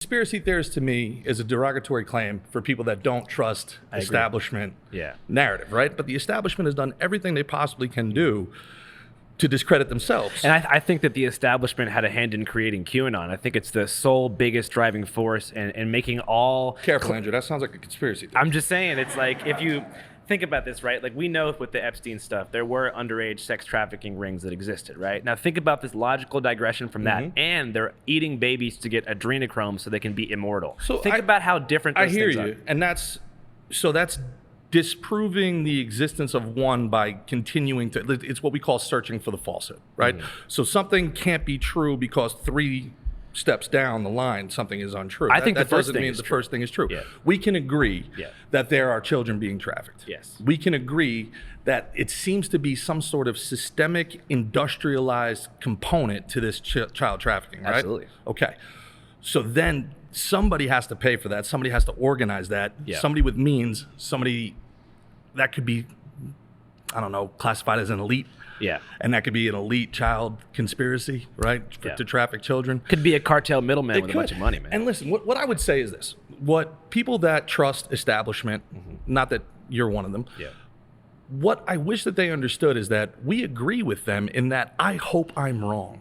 conspiracy theorist to me is a derogatory claim for people that don't trust establishment narrative, right? But the establishment has done everything they possibly can do to discredit themselves. And I think that the establishment had a hand in creating QAnon. I think it's the sole biggest driving force in making all... Careful, Andrew. That sounds like a conspiracy theory. I'm just saying, it's like, if you think about this, right? Like, we know with the Epstein stuff, there were underage sex trafficking rings that existed, right? Now, think about this logical digression from that. And they're eating babies to get adrenochrome so they can be immortal. So think about how different those things are. I hear you. And that's disproving the existence of one by continuing to, it's what we call searching for the falsehood, right? So something can't be true because 3 steps down the line, something is untrue. I think that doesn't mean the first thing is true. We can agree that there are children being trafficked. We can agree that it seems to be some sort of systemic, industrialized component to this child trafficking, right? Absolutely. Okay. So then somebody has to pay for that. Somebody has to organize that. Somebody with means, somebody that could be, I don't know, classified as an elite. And that could be an elite child conspiracy, right? To traffic children. Could be a cartel middleman with a bunch of money, man. And listen, what I would say is this. What people that trust establishment, not that you're one of them, what I wish that they understood is that we agree with them in that I hope I'm wrong.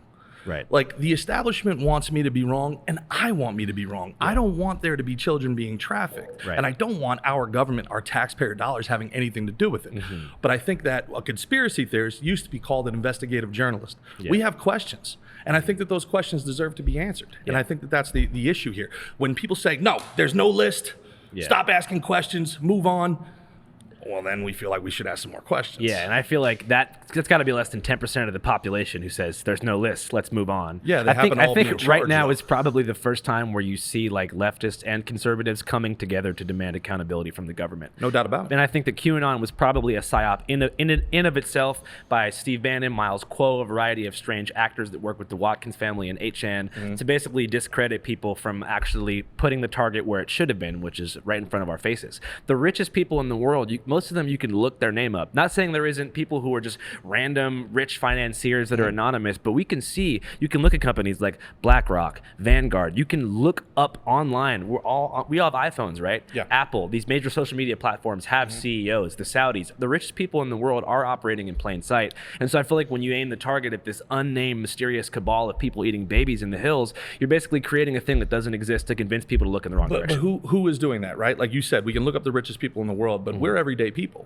Like, the establishment wants me to be wrong, and I want me to be wrong. I don't want there to be children being trafficked. And I don't want our government, our taxpayer dollars, having anything to do with it. But I think that a conspiracy theorist used to be called an investigative journalist. We have questions, and I think that those questions deserve to be answered. And I think that that's the issue here. When people say, no, there's no list, stop asking questions, move on, well, then we feel like we should ask some more questions. And I feel like that's got to be less than 10% of the population who says there's no list, let's move on. I think right now is probably the first time where you see like leftists and conservatives coming together to demand accountability from the government. No doubt about it. And I think that QAnon was probably a psyop in of itself by Steve Bannon, Miles Kuo, a variety of strange actors that work with the Watkins family and 8chan to basically discredit people from actually putting the target where it should have been, which is right in front of our faces. The richest people in the world, most of them you can look their name up. Not saying there isn't people who are just random rich financiers that are anonymous, but you can look at companies like BlackRock, Vanguard. You can look up online. We all have iPhones, right? Apple, these major social media platforms have CEOs. The Saudis, the richest people in the world are operating in plain sight. And so I feel like when you aim the target at this unnamed mysterious cabal of people eating babies in the hills, you're basically creating a thing that doesn't exist to convince people to look in the wrong direction. But who is doing that, right? Like you said, we can look up the richest people in the world, but we're everyday people.